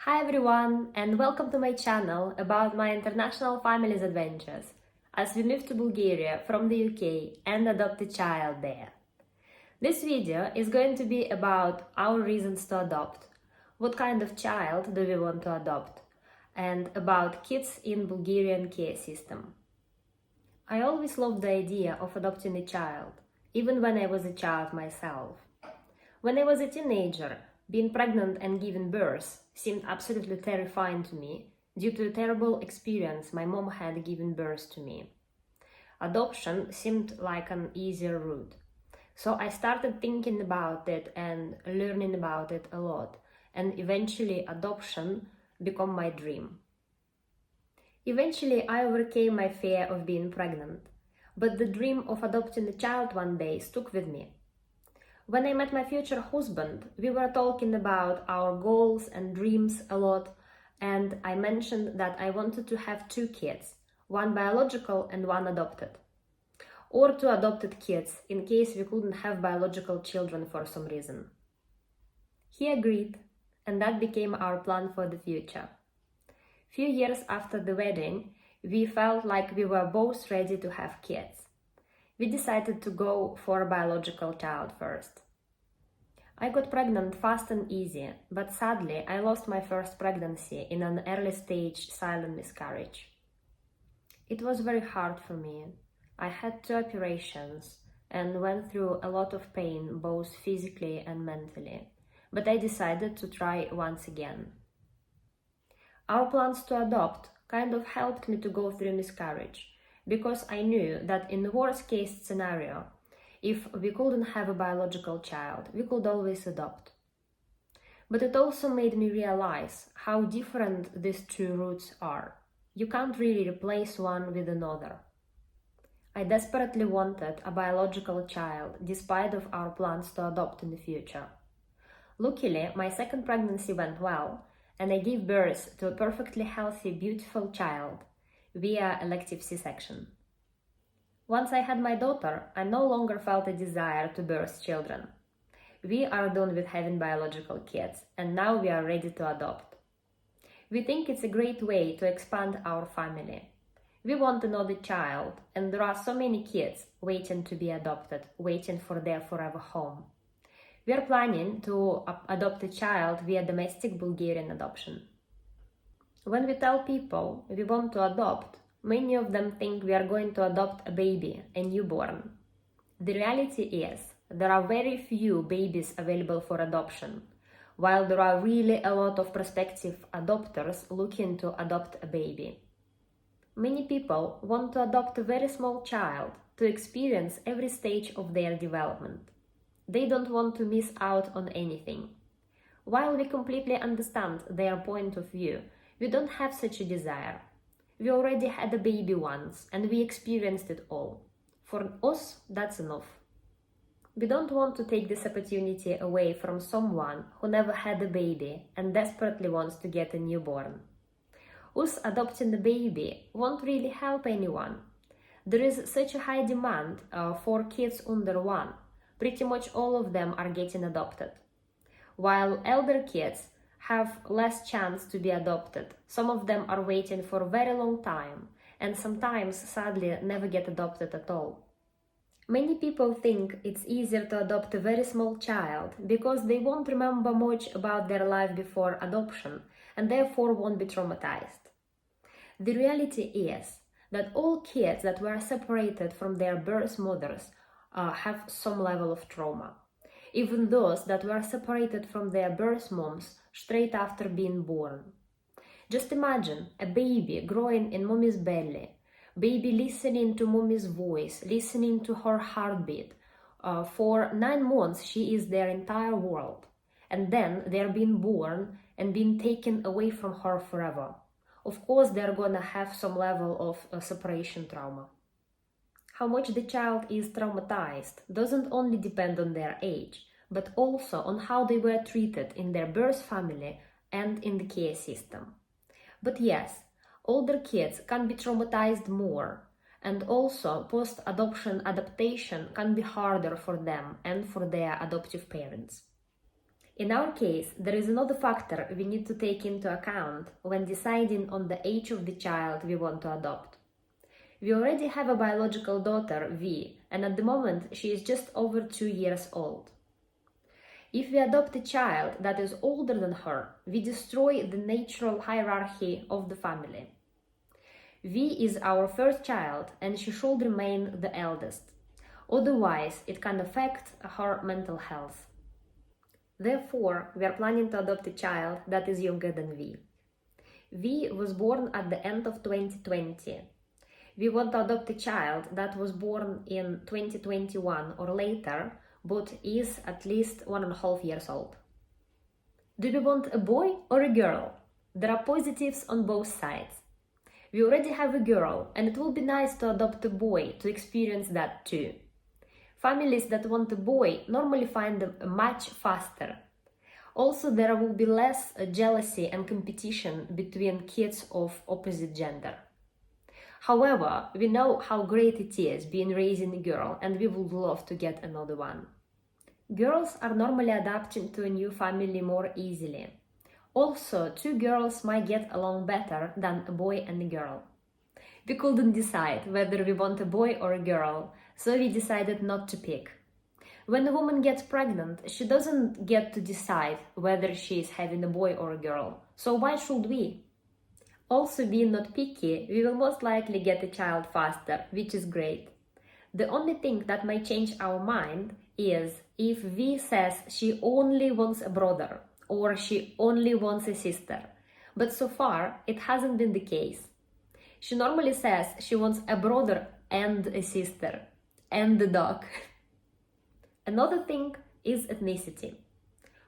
Hi everyone, and welcome to my channel about my international family's adventures as we move to Bulgaria from the UK and adopt a child there. This video is going to be about our reasons to adopt, what kind of child do we want to adopt, and about kids in Bulgarian care system. I always loved the idea of adopting a child, even when I was a child myself. When I was a teenager, being pregnant and giving birth seemed absolutely terrifying to me due to a terrible experience my mom had giving birth to me. Adoption seemed like an easier route. So I started thinking about it and learning about it a lot, and eventually adoption became my dream. Eventually I overcame my fear of being pregnant, but the dream of adopting a child one day stuck with me. When I met my future husband, we were talking about our goals and dreams a lot, and I mentioned that I wanted to have 2 kids, one biological and one adopted. Or 2 adopted kids, in case we couldn't have biological children for some reason. He agreed, and that became our plan for the future. Few years after the wedding, we felt like we were both ready to have kids. We decided to go for a biological child first. I got pregnant fast and easy, but sadly I lost my first pregnancy in an early stage silent miscarriage. It was very hard for me. I had 2 operations and went through a lot of pain both physically and mentally, but I decided to try once again. Our plans to adopt kind of helped me to go through miscarriage, because I knew that in the worst case scenario, if we couldn't have a biological child, we could always adopt. But it also made me realize how different these 2 routes are. You can't really replace one with another. I desperately wanted a biological child despite of our plans to adopt in the future. Luckily, my second pregnancy went well, and I gave birth to a perfectly healthy, beautiful child via elective C-section. Once I had my daughter, I no longer felt a desire to birth children. We are done with having biological kids, and now we are ready to adopt. We think it's a great way to expand our family. We want another child, and there are so many kids waiting to be adopted, waiting for their forever home. We are planning to adopt a child via domestic Bulgarian adoption. When we tell people we want to adopt, many of them think we are going to adopt a baby, a newborn. The reality is, there are very few babies available for adoption, while there are really a lot of prospective adopters looking to adopt a baby. Many people want to adopt a very small child to experience every stage of their development. They don't want to miss out on anything. While we completely understand their point of view, we don't have such a desire. We already had a baby once and we experienced it all. For us, that's enough. We don't want to take this opportunity away from someone who never had a baby and desperately wants to get a newborn. Us adopting a baby won't really help anyone. There is such a high demand for kids under 1. Pretty much all of them are getting adopted. While elder kids have less chance to be adopted, some of them are waiting for a very long time and sometimes sadly never get adopted at all. Many people think it's easier to adopt a very small child because they won't remember much about their life before adoption and therefore won't be traumatized. The reality is that all kids that were separated from their birth mothers have some level of trauma. Even those that were separated from their birth moms straight after being born. Just imagine a baby growing in mommy's belly, baby listening to mommy's voice, listening to her heartbeat. For 9 months she is their entire world, and then they're being born and being taken away from her forever. Of course they're gonna have some level of separation trauma. How much the child is traumatized doesn't only depend on their age, but also on how they were treated in their birth family and in the care system. But yes, older kids can be traumatized more, and also post-adoption adaptation can be harder for them and for their adoptive parents. In our case, there is another factor we need to take into account when deciding on the age of the child we want to adopt. We already have a biological daughter, V, and at the moment she is just over 2 years old. If we adopt a child that is older than her, we destroy the natural hierarchy of the family. V is our first child and she should remain the eldest. Otherwise, it can affect her mental health. Therefore, we are planning to adopt a child that is younger than V. V was born at the end of 2020. We want to adopt a child that was born in 2021 or later, but is at least 1.5 years old. Do we want a boy or a girl? There are positives on both sides. We already have a girl, and it will be nice to adopt a boy to experience that too. Families that want a boy normally find them much faster. Also, there will be less jealousy and competition between kids of opposite gender. However, we know how great it is being raising a girl, and we would love to get another one. Girls are normally adapting to a new family more easily. Also, 2 girls might get along better than a boy and a girl. We couldn't decide whether we want a boy or a girl, so we decided not to pick. When a woman gets pregnant, she doesn't get to decide whether she is having a boy or a girl, so why should we? Also, being not picky, we will most likely get a child faster, which is great. The only thing that might change our mind is if V says she only wants a brother or she only wants a sister, but so far it hasn't been the case. She normally says she wants a brother and a sister and a dog. Another thing is ethnicity.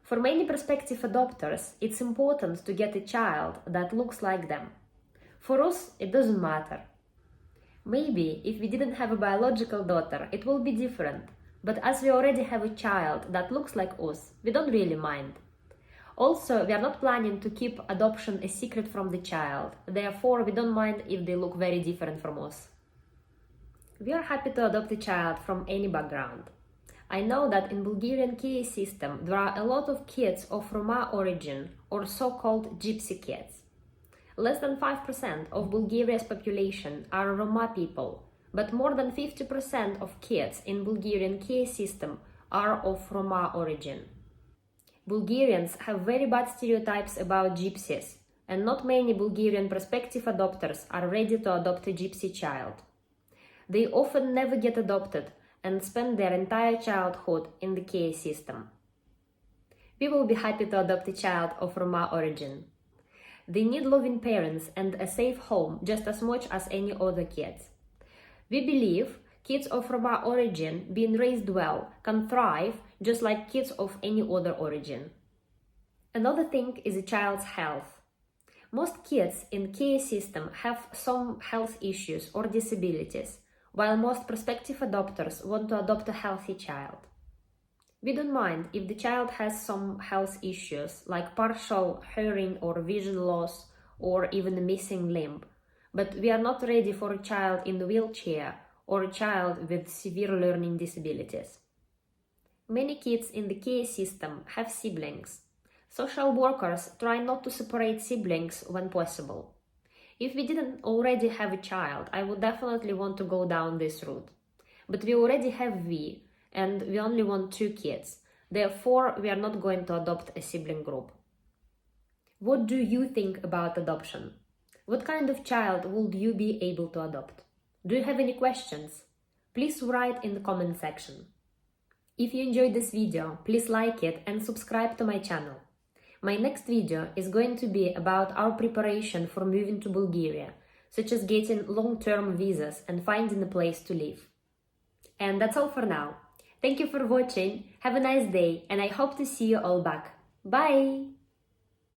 For many prospective adopters, it's important to get a child that looks like them. For us, it doesn't matter. Maybe if we didn't have a biological daughter, it will be different, but as we already have a child that looks like us, we don't really mind. Also, we are not planning to keep adoption a secret from the child, therefore we don't mind if they look very different from us. We are happy to adopt a child from any background. I know that in Bulgarian KA system there are a lot of kids of Roma origin or so-called gypsy kids. Less than 5% of Bulgaria's population are Roma people, but more than 50% of kids in Bulgarian KA system are of Roma origin. Bulgarians have very bad stereotypes about gypsies, and not many Bulgarian prospective adopters are ready to adopt a gypsy child. They often never get adopted and spend their entire childhood in the KA system. We will be happy to adopt a child of Roma origin. They need loving parents and a safe home just as much as any other kids. We believe kids of Roma origin, being raised well, can thrive just like kids of any other origin. Another thing is a child's health. Most kids in KA system have some health issues or disabilities, while most prospective adopters want to adopt a healthy child. We don't mind if the child has some health issues like partial hearing or vision loss or even a missing limb, but we are not ready for a child in the wheelchair or a child with severe learning disabilities. Many kids in the KA system have siblings. Social workers try not to separate siblings when possible. If we didn't already have a child, I would definitely want to go down this route. But we already have V, and we only want 2 kids. Therefore, we are not going to adopt a sibling group. What do you think about adoption? What kind of child would you be able to adopt? Do you have any questions? Please write in the comment section. If you enjoyed this video, please like it and subscribe to my channel. My next video is going to be about our preparation for moving to Bulgaria, such as getting long-term visas and finding a place to live. And that's all for now. Thank you for watching, have a nice day, and I hope to see you all back. Bye!